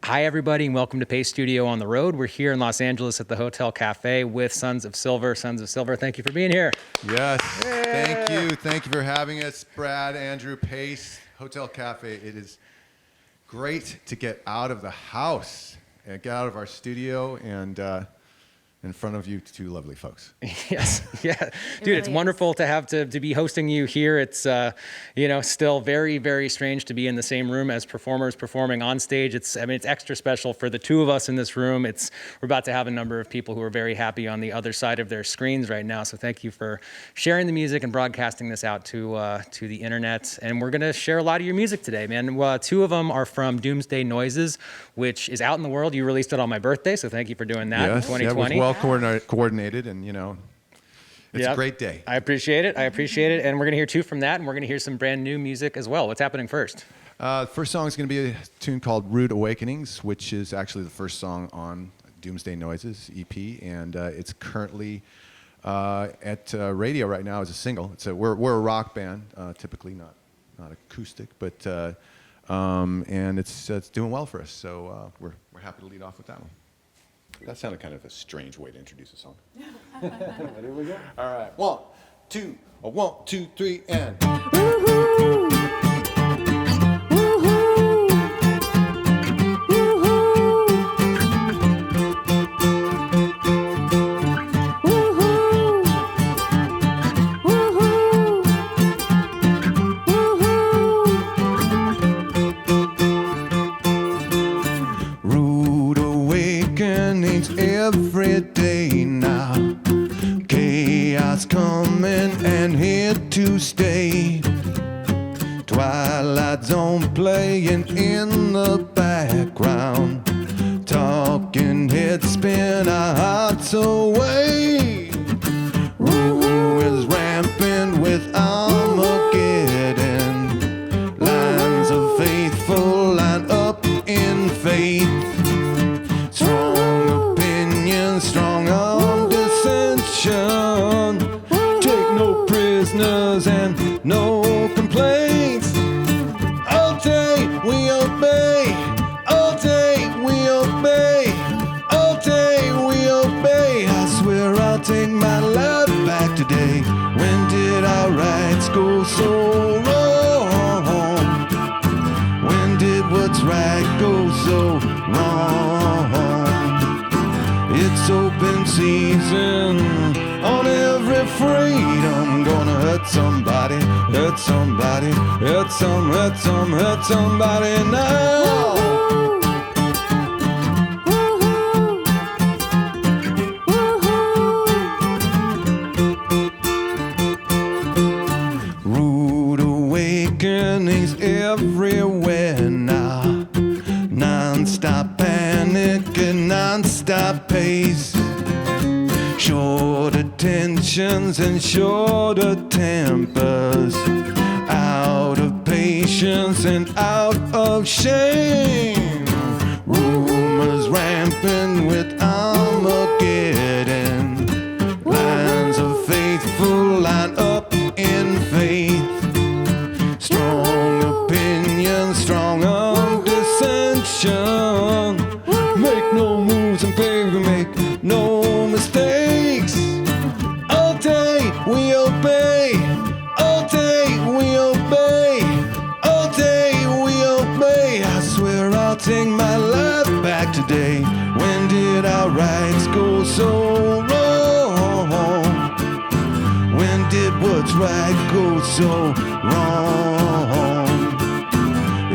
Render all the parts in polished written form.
Hi, everybody, and welcome to Pace Studio on the Road. We're here in Los Angeles at the Hotel Cafe with Sons of Silver. Sons of Silver, thank you for being here. Yes, thank you. Thank you for having us, Brad, Andrew, Pace, Hotel Cafe. It is great to get out of the house and get out of our studio and in front of you two lovely folks. Yes, yeah. Dude, it's wonderful to have to be hosting you here. It's, still very, very strange to be in the same room as performers performing on stage. It's extra special for the two of us in this room. We're about to have a number of people who are very happy on the other side of their screens right now. So thank you for sharing the music and broadcasting this out to the internet. And we're going to share a lot of your music today, man. Two of them are from Doomsday Noises, which is out in the world. You released it on my birthday, so thank you for doing that in 2020. Yeah, coordinated, and it's a great day. I appreciate it. And we're going to hear two from that, and we're going to hear some brand new music as well. What's happening first? The first song is going to be a tune called Rude Awakenings, which is actually the first song on Doomsday Noises EP, and it's currently at radio right now as a single. We're a rock band, typically not acoustic, but and it's doing well for us. So we're happy to lead off with that one. That sounded kind of a strange way to introduce a song. Here we go. All right. 1, 2, 3, and. Woo-hoo. Every day now, chaos coming and here to stay. Twilight Zone playing in the background, talking heads spin our hearts away. Rue is rampant with Armageddon, lines of faithful line up in faith. Strong on dissension, take no prisoners and no complaints. All day we obey, all day we obey, all day we obey. I swear I'll take my life back today. When did our rights go so wrong? When did what's right go so wrong? It's open season on every freedom. Gonna hurt somebody, hurt somebody, hurt somebody now. Rude awakenings everywhere now. Non-stop panic and non-stop pace. Short attentions and shorter tempers. Out of patience and out of shame. Rumors rampant with Armageddon. Lines of faithful line up in faith. Strong opinions, strong on dissension. Make no moves and baby, make no mistakes. All day we obey, all day we obey, all day we obey. I swear I'll take my life back today. When did our rights go so wrong? When did what's right go so wrong?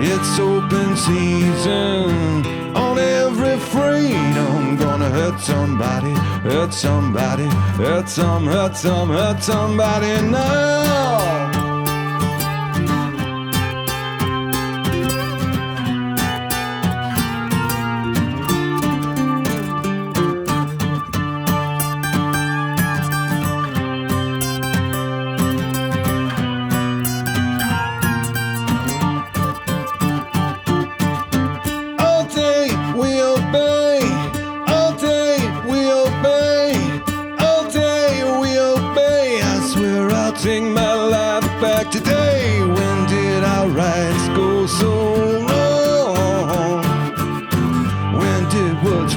It's open season on every freedom. Gonna hurt somebody, hurt somebody, hurt somebody now. Take my life back today. When did our rights go so wrong?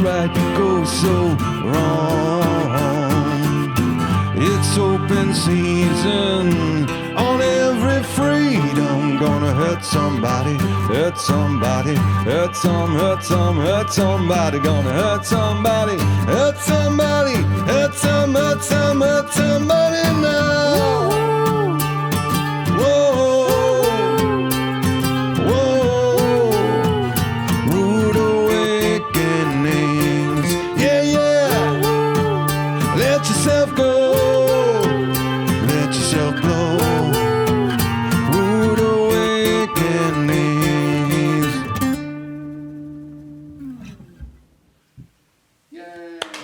right goes so wrong. It's open season on every freedom. Gonna hurt somebody, hurt somebody, hurt somebody. Gonna hurt somebody, hurt somebody, hurt somebody now. Whoa, whoa, rude awakenings. Yeah, yeah. Let yourself go. Let yourself go. Rude awakenings.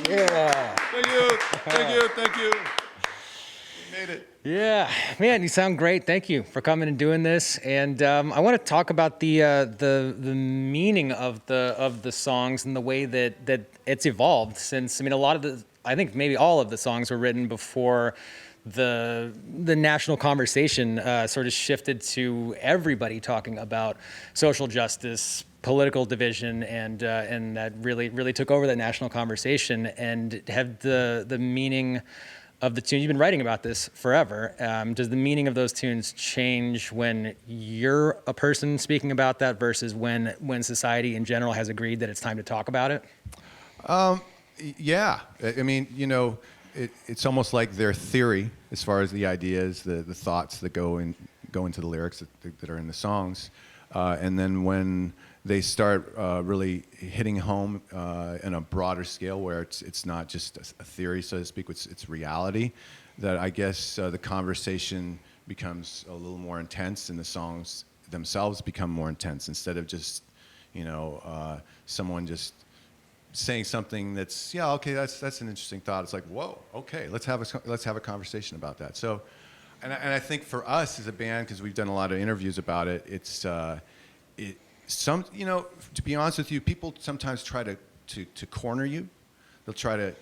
Yeah. Thank you. Thank you. Thank you. We made it. Yeah, man, you sound great. Thank you for coming and doing this. And I want to talk about the meaning of the songs and the way that it's evolved. Since I lot of I think maybe all of the songs were written before the national conversation sort of shifted to everybody talking about social justice, political division, and that really took over that national conversation. And have the meaning of the tunes, you've been writing about this forever. Does the meaning of those tunes change when you're a person speaking about that versus when society in general has agreed that it's time to talk about it? Yeah, I mean, it's almost like their theory as far as the ideas, the thoughts that go into the lyrics that are in the songs, and then when they start really hitting home in a broader scale, where it's not just a theory, so to speak, it's reality. That I guess the conversation becomes a little more intense, and the songs themselves become more intense instead of just someone just saying something that's okay, that's an interesting thought. It's like, whoa, okay, let's have a conversation about that. So, and I think for us as a band, because we've done a lot of interviews about it, it's to be honest with you, people sometimes try to corner you. They'll try to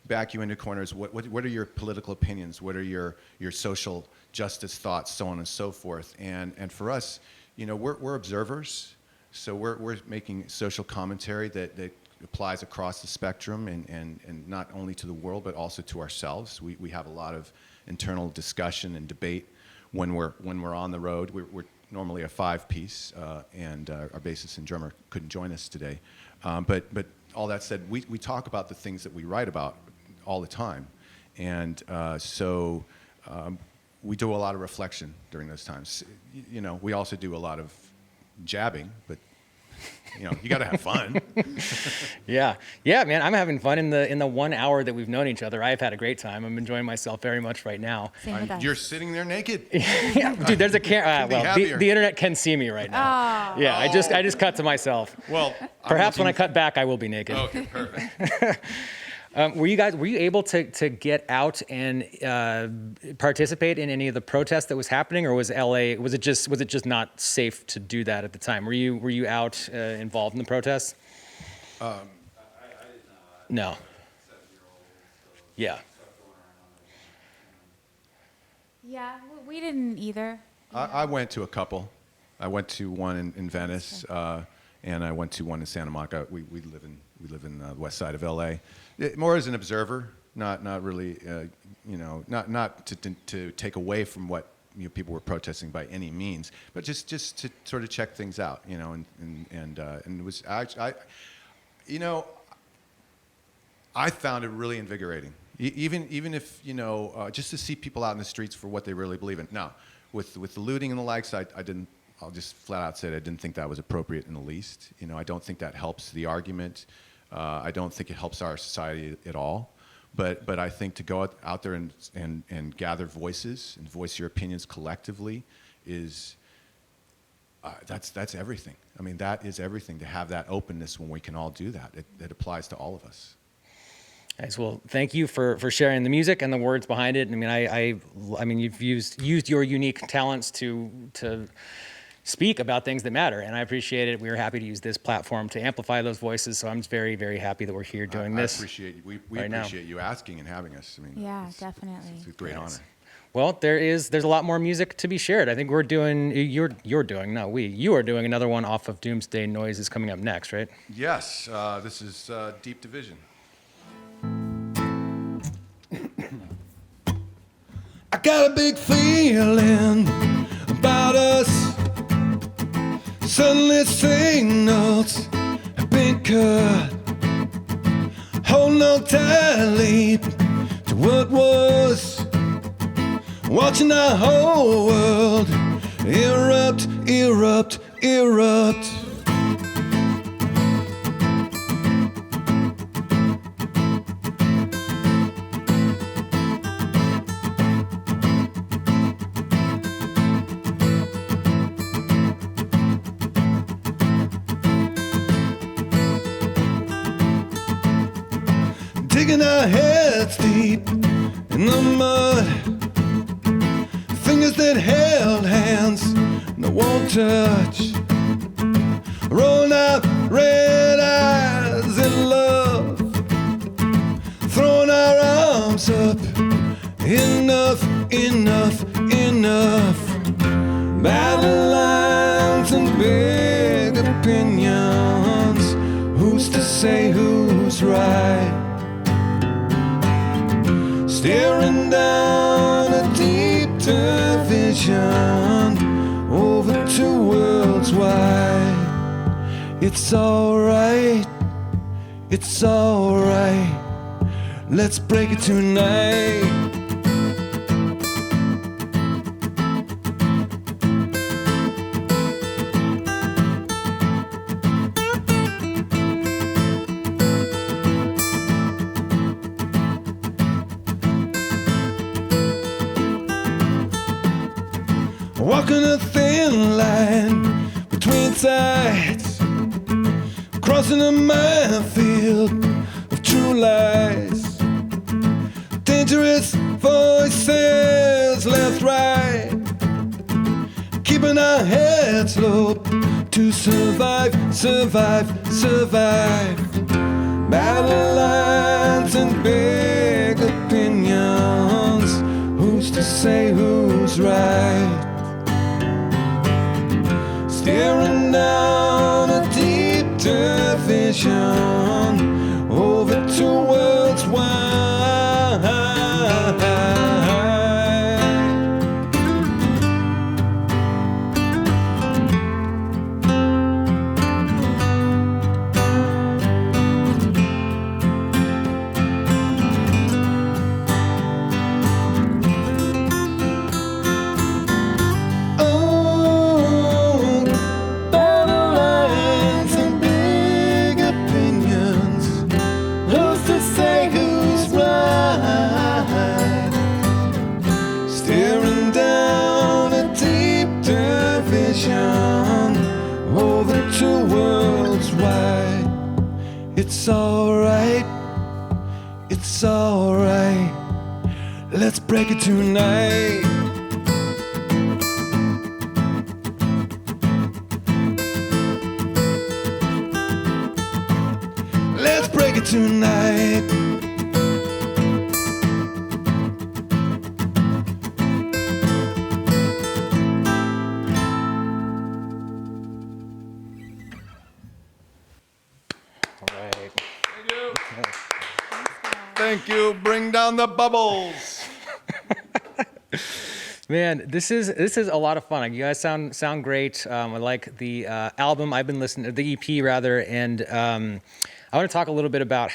back you into corners. What are your political opinions? What are your social justice thoughts? So on and so forth. And for us, we're observers. So we're making social commentary that applies across the spectrum and not only to the world but also to ourselves. We have a lot of internal discussion and debate when we're on the road. We're normally a 5-piece, and our bassist and drummer couldn't join us today. But all that said, we talk about the things that we write about all the time, and so we do a lot of reflection during those times. We also do a lot of jabbing, but you got to have fun. Yeah, man, I'm having fun in the 1 hour that we've known each other. I've had a great time. I'm enjoying myself very much right now. Same with us. You're sitting there naked. Yeah, dude, there's a camera. Well, the internet can see me right now. Oh. Yeah, I just cut to myself. Well, Perhaps when I cut back, I will be naked. Okay, perfect. Were you able to get out and participate in any of the protests that was happening, or was it just not safe to do that at the time? Were you out involved in the protests? I did No. not. 7-year-old. Yeah. Stuff going around. Yeah, we didn't either. I went to a couple. I went to one in Venice, and I went to one in Santa Monica. We live in the west side of LA. More as an observer, not really, not to take away from what people were protesting by any means, but just to sort of check things out, and it was I found it really invigorating, even if just to see people out in the streets for what they really believe in. Now, with the looting and the likes, I didn't. I'll just flat out say it, I didn't think that was appropriate in the least. I don't think that helps the argument. I don't think it helps our society at all. But I think to go out there and gather voices and voice your opinions collectively is that's everything. I mean, that is everything, to have that openness when we can all do that. It applies to all of us. Nice. Well, thank you for sharing the music and the words behind it. I mean, you've used your unique talents to speak about things that matter, and I appreciate it. We were happy to use this platform to amplify those voices, so I'm just very, very happy that we're here doing this. I appreciate you. We right now. appreciate you asking and having us. I mean, Yeah, it's definitely. a great honor. Well, there's a lot more music to be shared. I think we're doing you're doing not we you are doing another one off of Doomsday Noises coming up next, right? Yes, this is Deep Division. I got a big feeling about us. Suddenly signals have been cut. Holding on tightly to what was. Watching our whole world erupt, erupt, erupt. Digging our heads deep in the mud. Fingers that held hands, no one touch. Rolling out red eyes in love. Throwing our arms up. Enough, enough, enough. Battle lines and big opinions. Who's to say who's right? Staring down a deep division over two worlds wide. It's alright, it's alright. Let's break it tonight. Walking a thin line between sides, crossing a minefield of true lies. Dangerous voices left, right, keeping our heads low to survive, survive, survive. Battle lines and big opinions. Who's to say who's right? Staring down a deep division over two worlds wide. Over two worlds wide. It's alright, it's alright. Let's break it tonight. Let's break it tonight. Thank you. Bring down the bubbles. Man, this is a lot of fun. You guys sound great. I like the album. I've been listening to the EP rather, and I want to talk a little bit about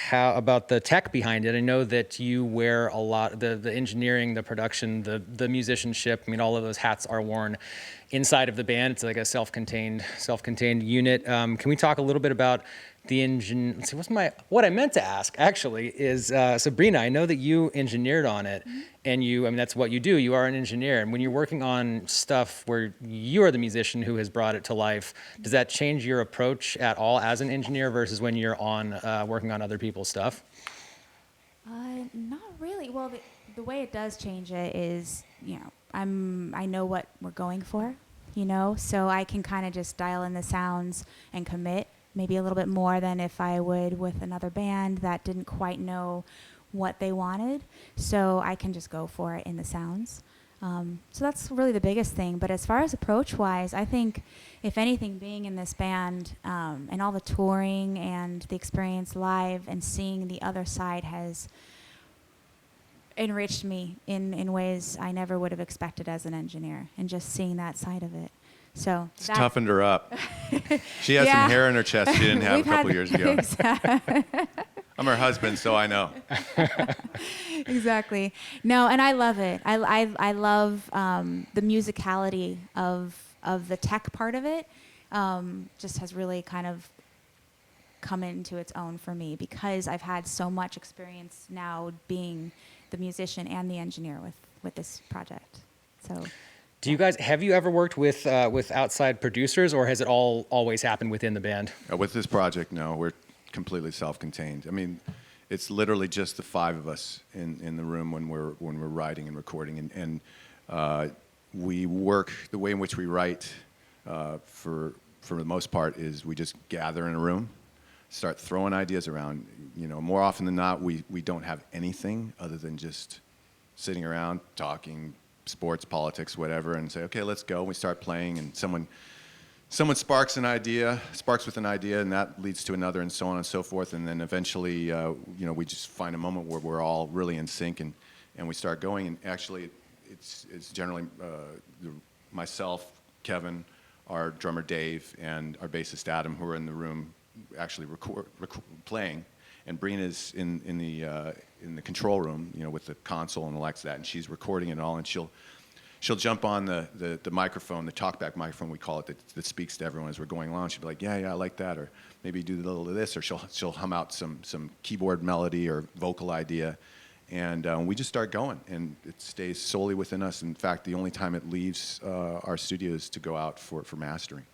the tech behind it. I know that you wear a lot the engineering, the production, the musicianship. I mean, all of those hats are worn inside of the band. It's like a self-contained unit. Can we talk a little bit about the engine? Let's see, what I meant to ask actually is Sabrina. I know that you engineered on it, and I mean that's what you do. You are an engineer, and when you're working on stuff where you are the musician who has brought it to life, does that change your approach at all as an engineer versus when you're on working on other people's stuff? Not really. Well, the way it does change it is, I know what we're going for, so I can kind of just dial in the sounds and commit maybe a little bit more than if I would with another band that didn't quite know what they wanted. So I can just go for it in the sounds. So that's really the biggest thing. But as far as approach-wise, I think, if anything, being in this band and all the touring and the experience live and seeing the other side has enriched me in ways I never would have expected as an engineer, and just seeing that side of it. So It's that- toughened her up. She has Yeah. some hair in her chest she didn't have a We've couple had- years ago. I'm her husband, so I know. Exactly. No, and I love it. I love the musicality of the tech part of it. Just has really kind of come into its own for me, because I've had so much experience now being the musician and the engineer with this project. So Do you guys, have you ever worked with outside producers, or has it all always happened within the band? With this project, no, we're completely self-contained. I mean, it's literally just the five of us in the room when we're writing and recording, and we work the way in which we write. For the most part, is we just gather in a room, start throwing ideas around. You know, more often than not, we don't have anything other than just sitting around talking sports, politics, whatever, and say, okay, let's go. We start playing, and someone sparks with an idea, and that leads to another, and so on and so forth. And then eventually, you know, we just find a moment where we're all really in sync, and we start going. And actually, it's generally myself, Kevin, our drummer Dave, and our bassist Adam, who are in the room actually playing. And Brina is in the control room, you know, with the console and the likes of that, and she's recording it all, and she'll jump on the microphone, the talkback microphone we call it, that speaks to everyone as we're going along. She'll be like, yeah, I like that, or maybe do a little of this, or she'll hum out some keyboard melody or vocal idea, and we just start going, and it stays solely within us. In fact, the only time it leaves our studio is to go out for mastering,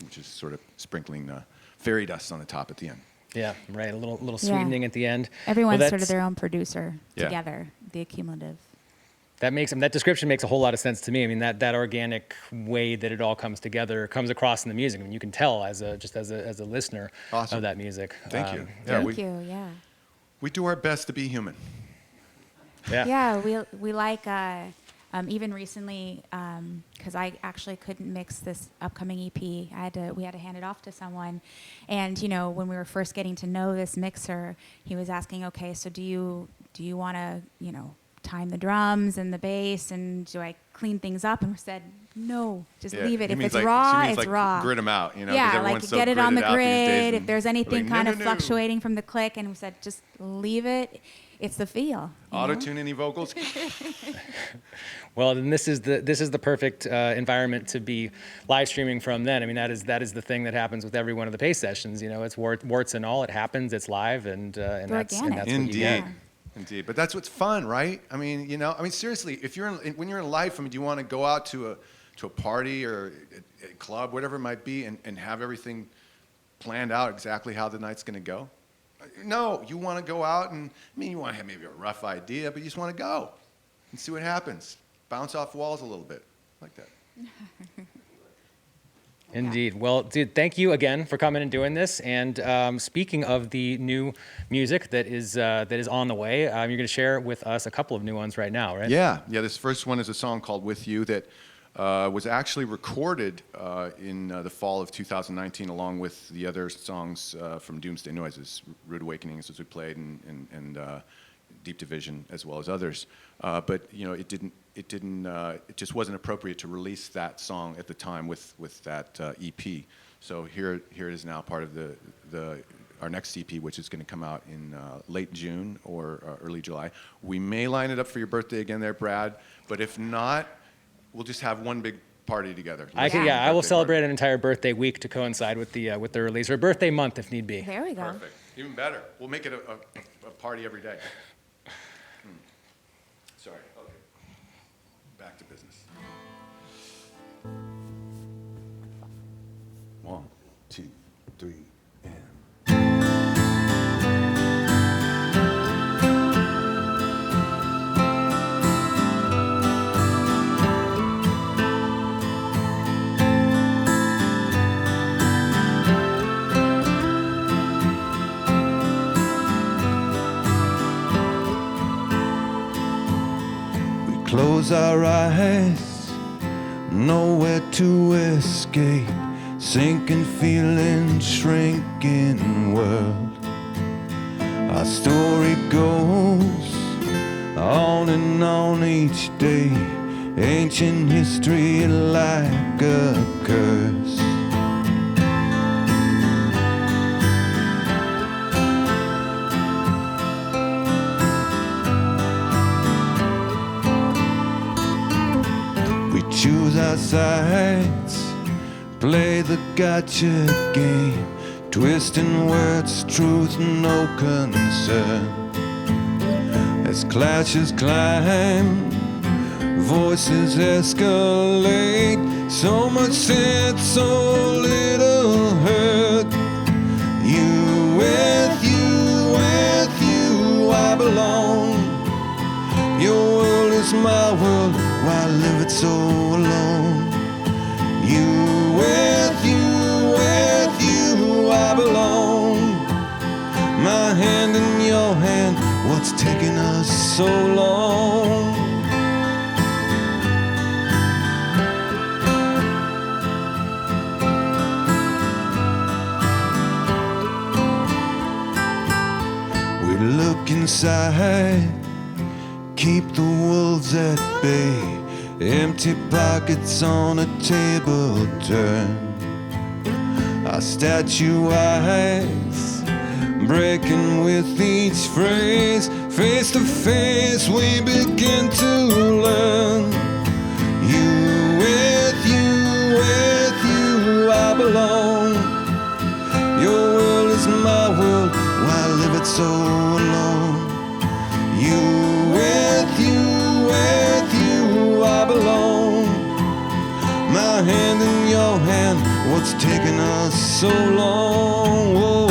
which is sort of sprinkling fairy dust on the top at the end. Yeah, right. A little Yeah. sweetening at the end. everyone's Well, sort of that's- their own producer Yeah. together, the accumulative. That description makes a whole lot of sense to me. I mean, that organic way that it all comes together comes across in the music. I mean, you can tell as a listener Awesome. of that music. Thank you. Yeah. Thank you. Yeah. We do our best to be human. Yeah. Yeah, we like even recently, because I actually couldn't mix this upcoming EP. We had to hand it off to someone, and you know, when we were first getting to know this mixer, he was asking, okay, so do you want to, you know, time the drums and the bass, and do I clean things up? And we said, no, just Yeah, leave it. he If means it's like- she raw, means it's like raw. grid 'em out, you know, 'cause Yeah, like everyone's so get it on the gridded out these days, grid. If and there's we're anything like, kind no, of no, no. fluctuating from the click, and we said, just leave it. It's the feel. you know? Auto-tune any vocals? Well, then this is the perfect environment to be live streaming from. Then, I mean, that is the thing that happens with every one of the pace sessions. You know, it's warts and all. It happens. It's live, and that's organic. what you Indeed. get. Indeed. But that's what's fun, right? I mean, you know, seriously, if when you're in life, I mean, do you want to go out to a party or a club, whatever it might be, and have everything planned out exactly how the night's going to go? No, you want to go out, and I mean, you want to have maybe a rough idea, but you just want to go and see what happens. Bounce off walls a little bit, like that. Indeed. Well, dude, thank you again for coming and doing this. And speaking of the new music that is on the way, you're going to share with us a couple of new ones right now, right? Yeah. This first one is a song called "With You" that was actually recorded in the fall of 2019, along with the other songs from Doomsday Noises, "Rude Awakenings" as we played, and Deep Division as well as others. But you know, it just wasn't appropriate to release that song at the time with that EP. So here it is now, part of our next EP, which is going to come out in late June or early July. We may line it up for your birthday again there, Brad, but if not, we'll just have one big party together. I will Birthday celebrate party. an entire birthday week to coincide with the release, or birthday month if need be. There we go. Perfect. Even better. We'll make it a party every day. Sorry. Okay. Back to business. 1, 2, 3, and. close our eyes, nowhere to escape, sinking feeling, shrinking world. Our story goes on and on each day, ancient history like a curse. We choose our sides, play the gotcha game, twisting words, truth, no concern. As clashes climb, voices escalate, so much said, so little heard. With you, I belong. Your world is my world, why live it so alone? With you, I belong. My hand in your hand, what's taking us so long? We look inside, keep the wolves at bay, empty pockets on a table turn. Our statue eyes breaking with each phrase, face to face we begin to learn. With you, I belong. Your world is my world, why live it so alone? With you, I belong. My hand in your hand, what's taking us so long? Whoa.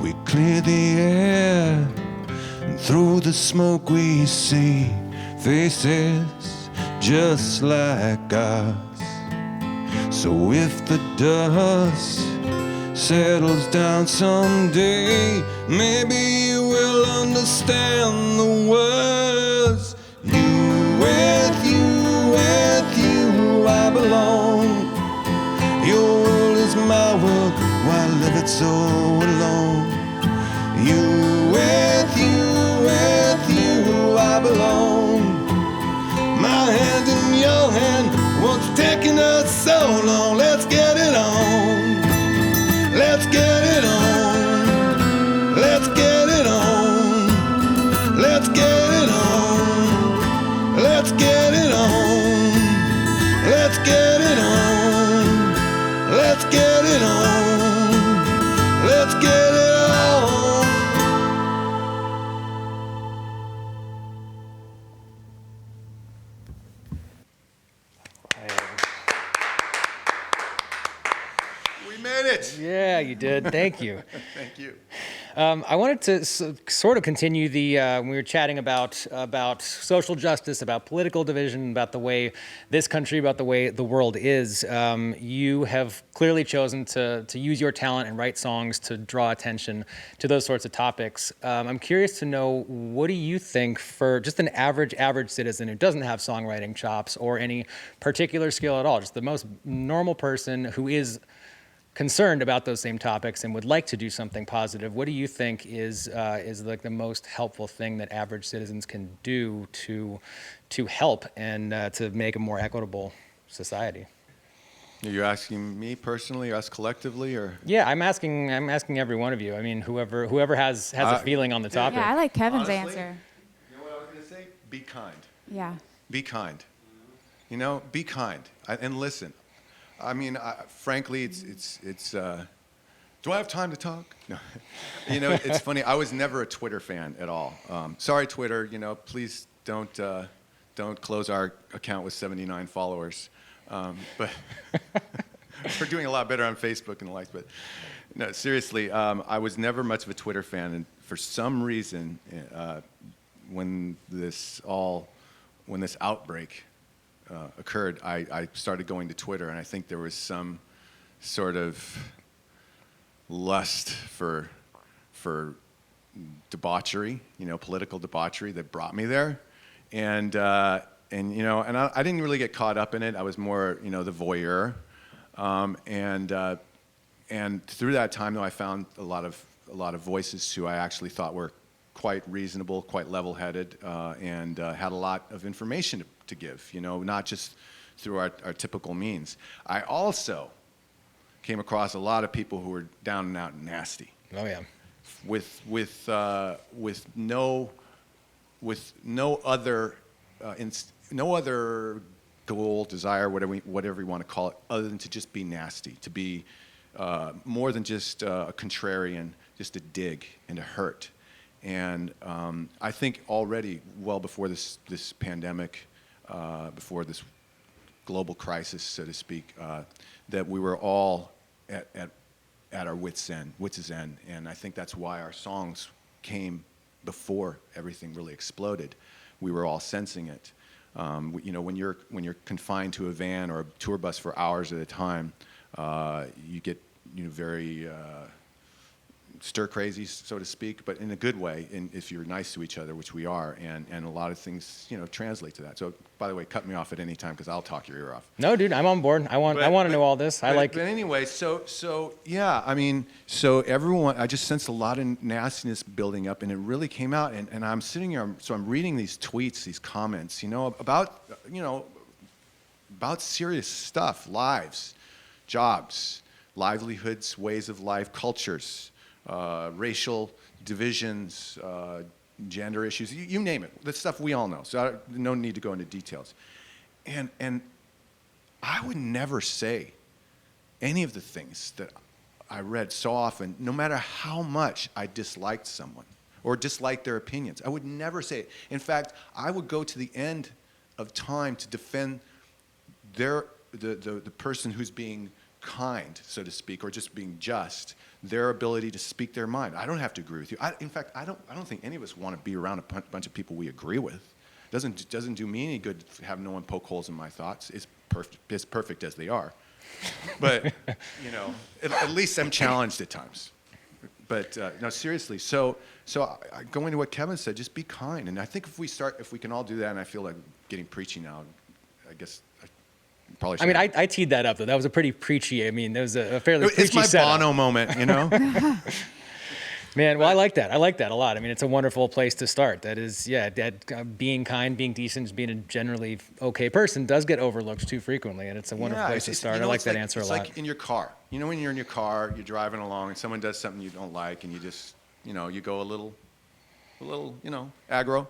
We clear the air, and through the smoke we see faces just like us. So if the dust settles down someday, maybe you will understand the words. With you, I belong. Your world is my world, why live it so alone? With you, I belong. My hand in your hand, what's taking us so long? Let's get it on. Let's get it on. Let's get it on. Let's get it on. Let's get it on. Let's get it on. Let's get it on. Let's get it on. We made it. Yeah, you did. Thank you. Thank you. I wanted to sort of continue the when we were chatting about social justice, about political division, about the way this country, about the way the world is. You have clearly chosen to use your talent and write songs to draw attention to those sorts of topics. I'm curious to know, what do you think, for just an average citizen who doesn't have songwriting chops or any particular skill at all, just the most normal person who is concerned about those same topics and would like to do something positive, what do you think is like the most helpful thing that average citizens can do to help and to make a more equitable society? Are you asking me personally, or us collectively, or? Yeah, I'm asking every one of you. I mean, whoever has a feeling on the topic. Yeah, I like Kevin's Honestly, answer. You know what I was going to say? Be kind. Yeah. Be kind. You know, be kind and listen. I mean, frankly, it's. Do I have time to talk? No. You know, it's funny. I was never a Twitter fan at all. Sorry, Twitter. You know, please don't don't close our account with 79 followers. But we're doing a lot better on Facebook and the likes. But no, seriously, I was never much of a Twitter fan, and for some reason, when this outbreak occurred, I started going to Twitter, and I think there was some sort of lust for debauchery, political debauchery that brought me there, and I didn't really get caught up in it. I was more, the voyeur, and through that time, though, I found a lot of voices who I actually thought were quite reasonable, quite level-headed, and had a lot of information to give, not just through our typical means. I also came across a lot of people who were down and out nasty. Oh yeah. With no other goal, desire, whatever you want to call it, other than to just be nasty, to be more than just a contrarian, just a dig and a hurt. And I think already, well before this pandemic, before this global crisis, so to speak, that we were all at our wits' end, and I think that's why our songs came before everything really exploded. We were all sensing it. When you're confined to a van or a tour bus for hours at a time, you get very stir crazy, so to speak, but in a good way. If you're nice to each other, which we are, and a lot of things translate to that. So, by the way, cut me off at any time because I'll talk your ear off. No, dude, I'm on board. I want to know all this. But anyway, so yeah, so everyone, I just sensed a lot of nastiness building up, and it really came out. And I'm sitting here, so I'm reading these tweets, these comments, about serious stuff, lives, jobs, livelihoods, ways of life, cultures, racial divisions, gender issues, you name it. The stuff we all know. So no need to go into details. And I would never say any of the things that I read so often, no matter how much I disliked someone or disliked their opinions. I would never say it. In fact, I would go to the end of time to defend the person who's being kind, so to speak, or just being just, their ability to speak their mind. I don't have to agree with you. In fact, I don't think any of us want to be around a bunch of people we agree with. Doesn't do me any good to have no one poke holes in my thoughts. It's perfect as they are. But at least I'm challenged at times. But no, seriously. So going to what Kevin said, just be kind. And I think if we can all do that, and I feel like getting preachy now, I guess. Probably. I mean, I teed that up though. That was a pretty preachy. I mean, that was a fairly preachy It's my setup. Bono moment, Man, well, I like that. I like that a lot. I mean, it's a wonderful place to start. That is, being kind, being decent, being a generally okay person does get overlooked too frequently, and it's a wonderful place to start. I like that answer a lot. It's like in your car. When you're in your car, you're driving along, and someone does something you don't like, and you just, you go a little, aggro.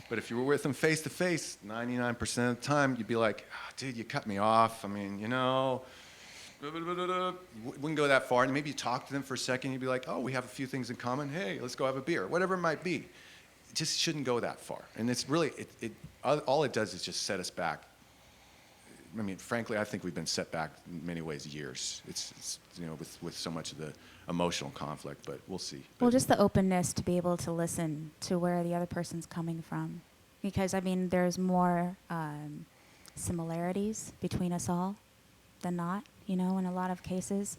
But if you were with them face to face, 99% of the time, you'd be like, dude, you cut me off. I mean, wouldn't go that far. And maybe you talk to them for a second, you'd be like, oh, we have a few things in common. Hey, let's go have a beer. Whatever it might be. It just shouldn't go that far. And it's really, all it does is just set us back. I mean, frankly, I think we've been set back in many ways years. It's with so much of the emotional conflict, but we'll see. Well, just the openness to be able to listen to where the other person's coming from. Because, I mean, there's more similarities between us all than not, in a lot of cases.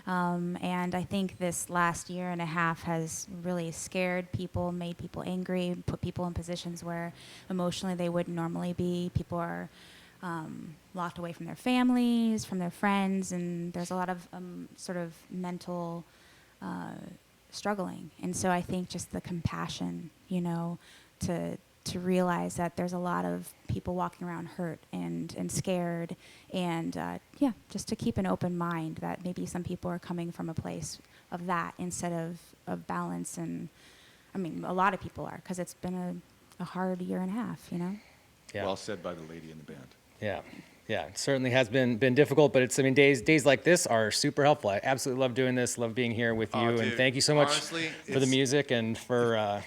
And I think this last year and a half has really scared people, made people angry, put people in positions where emotionally they wouldn't normally be. People are locked away from their families, from their friends, and there's a lot of sort of mental struggling. And so I think just the compassion, to realize that there's a lot of people walking around hurt and scared, and just to keep an open mind that maybe some people are coming from a place of that instead of balance. And I mean, a lot of people are, because it's been a hard year and a half, Yeah. Well said by the lady in the band. Yeah, it certainly has been difficult, but days like this are super helpful. I absolutely love doing this, love being here with you, Oh, and dude, thank you so much honestly, for the music and for.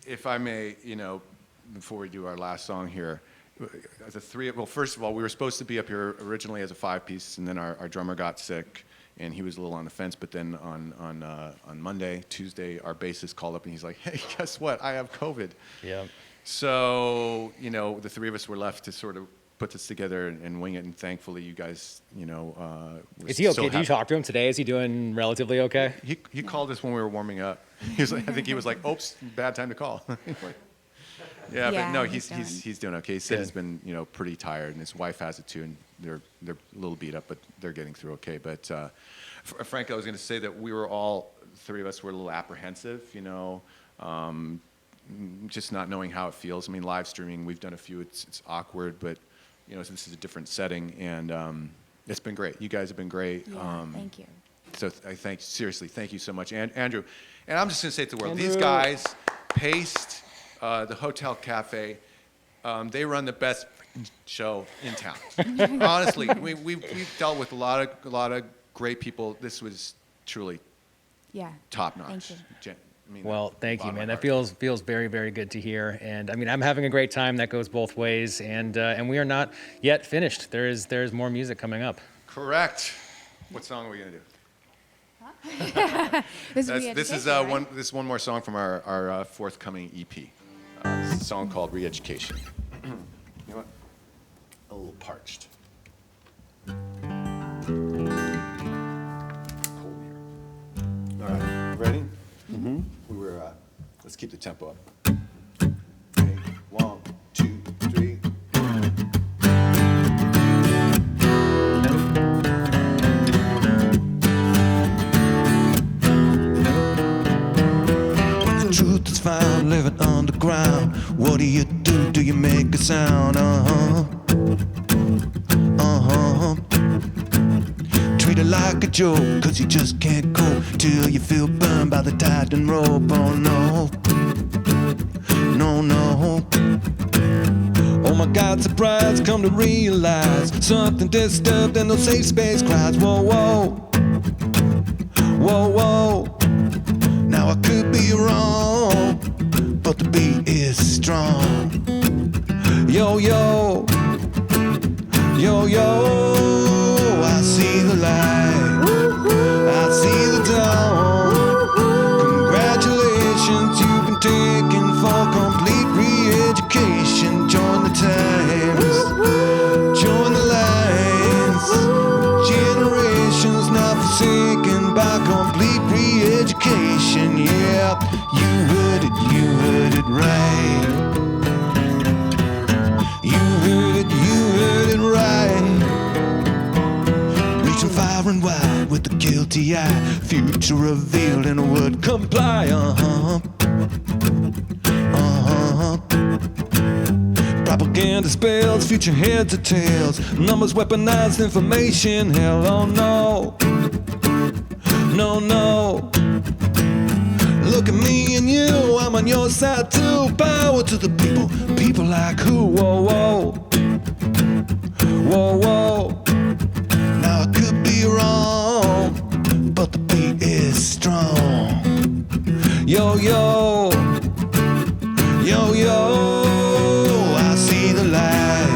If I may, before we do our last song here, the three. Well, first of all, we were supposed to be up here originally as a 5-piece, and then our drummer got sick, and he was a little on the fence. But then on Monday, Tuesday, our bassist called up and he's like, "Hey, guess what? I have COVID." Yeah. So the three of us were left to sort of put this together and wing it. And thankfully, you guys, were Is he so okay? Did you happy. talk to him today? Is he doing relatively okay? He called us when we were warming up. He was like, I think he was like, "Oops, bad time to call." Like, yeah, Yeah, but no, he's he's doing okay. He said Good. he's been pretty tired, and his wife has it too, and they're a little beat up, but they're getting through okay. But Frank, I was going to say that we were all three of us were a little apprehensive, just not knowing how it feels. I mean, live streaming, we've done a few. It's awkward, but this is a different setting, and it's been great. You guys have been great. Yeah, thank you. So seriously, thank you so much, Andrew. And I'm just going to say it to the world. These Andrew. guys, Paste, the Hotel Cafe, they run the best show in town. Honestly, we've dealt with a lot of great people. This was truly Yeah. top notch. Thank you. Well, thank you, bottom of man. my That heart. feels very, very good to hear. And I mean, I'm having a great time. That goes both ways. And we are not yet finished. There's more music coming up. Correct. What song are we going to do? This This is one more song from our forthcoming EP. It's a song called Re-Education. You know what? A little parched. Cold here. All right, ready? Mm-hmm. Let's keep the tempo up. Okay, 1, 2, 3. The truth is found living underground. What do? Do you make a sound? Treat it like a joke, cause you just can't go till you feel burned by the tightened rope. Oh no, no, no. Oh my God, surprise, come to realize something disturbed and no safe space cries. Whoa, whoa, whoa, whoa. Now I could be wrong, but the beat is strong. Yo, yo, yo, yo, I see the light, I see the dawn. Congratulations, you've been taken for complete re-education. Join the times, join the lines. Generations now forsaken by complete re-education. Yeah, you heard it right. You heard it right. Reaching far and wide with the guilty eye. Future revealed in a word comply. Propaganda spells, future heads or tails. Numbers weaponized information. Hell, oh no. No, no. Look at me and you, I'm on your side too. Power to the people, people like who? Whoa, whoa, whoa, whoa. Now I could be wrong, but the beat is strong. Yo, yo, yo, yo. I see the light,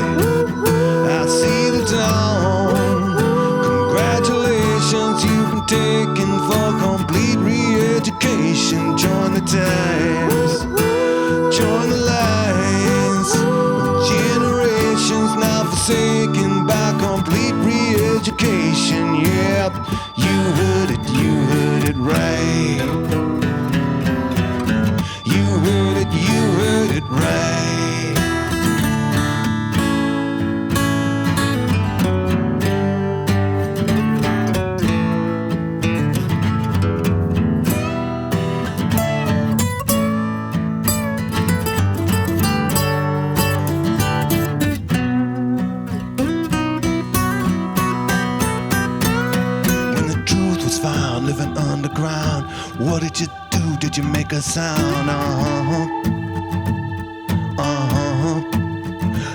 I see the dawn. Congratulations, you've been taken for complete re-education. Join the times, join the lines. Generations now forsaken by complete re-education. Yep, you heard it right. You heard it right. Living underground, what did you do? Did you make a sound?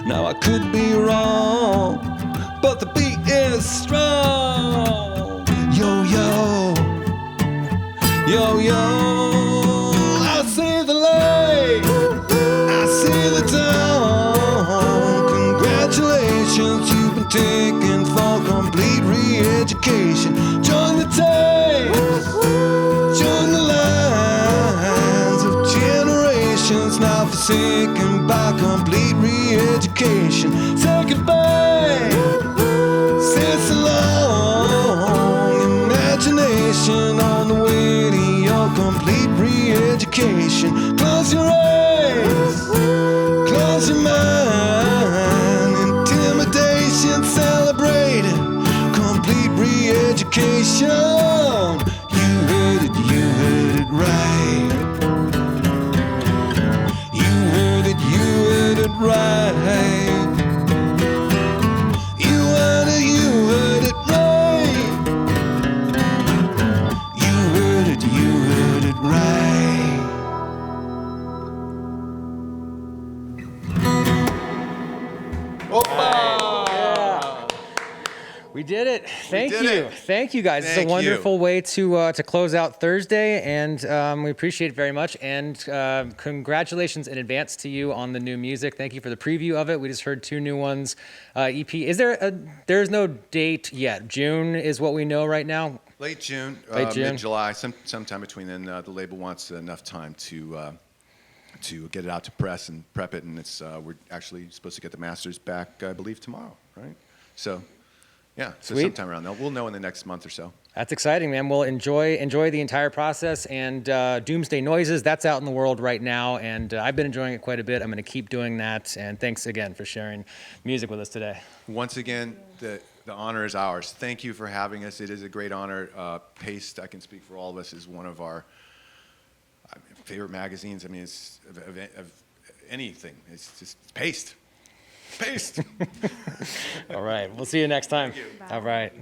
Now I could be wrong, but the beat is strong. Yo, yo, yo, yo. I see the light, I see the dawn. forsaken for complete re-education. Join the tapes, join the lines of generations now forsaken by complete re-education. Say goodbye, say so long. Imagination on the way to your complete re-education. Close your eyes, close your mind. Intimidation celebrated, complete re-education. You heard it right. You heard it right. You heard it right. You heard it right. We did it. Thank did you. it. Thank you, guys. It's Thank a you. wonderful way to close out Thursday, and we appreciate it very much. And congratulations in advance to you on the new music. Thank you for the preview of it. We just heard 2 new ones. EP. There's no date yet. June is what we know right now. Late June, Late June. mid-July, sometime between then. The label wants enough time to get it out to press and prep it, and it's we're actually supposed to get the masters back, I believe, tomorrow, right? So, yeah, so Sweet. sometime around there. We'll know in the next month or so. That's exciting, man. Well, enjoy the entire process. And Doomsday Noises, that's out in the world right now, and I've been enjoying it quite a bit. I'm going to keep doing that. And thanks again for sharing music with us today. Once again, the honor is ours. Thank you for having us. It is a great honor. Paste, I can speak for all of us, is one of our favorite magazines. I mean, it's of anything. It's just Paste. Paste. All right. We'll see you next time. Bye. All right.